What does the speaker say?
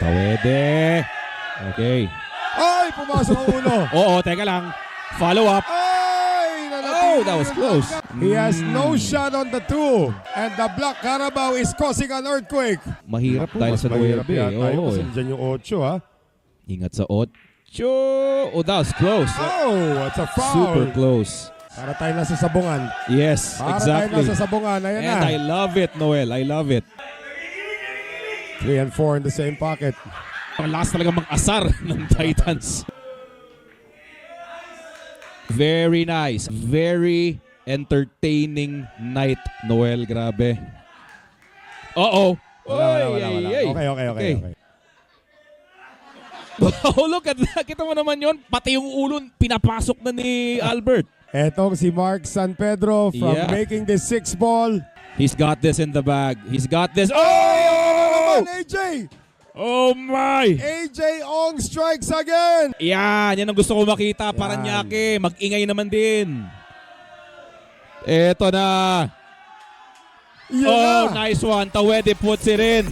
Pwede. Okay. Ay, pumasok ang ulo. Oo, teka lang. Follow up. Ay, Oh, that was close. He has no shot on the 2. And the Black Carabao is causing an earthquake. Mahirap dahil sa Mahirap 9. yata yun Oo, kasi eh. dyan yung 8, ha? Ingat sa 8. Oh, that was close. Oh, it's a foul. Super close. Para tayo nasa sabungan. Yes, Para tayo exactly. nasa sabungan. Ayan And na. I love it, Noel. I love it. 3 and 4 in the same pocket. Ang lakas talaga mag-asar ng Titans. Very nice. Very entertaining night, Noel. Grabe. Uh-oh. Wala. Ay. Okay. Oh, look at that. Kita mo naman yon. Pati yung ulo, pinapasok na ni Albert. Etong si Mark San Pedro from Yeah. making this 6 ball. He's got this in the bag. He's got this. Oh! Oh! AJ! Oh my! AJ Ong strikes again! Yan ang gusto ko makita. Yan. Paranaque, mag-ingay naman din. Eto na. Yun Oh, na. nice one. Tawede puts it in.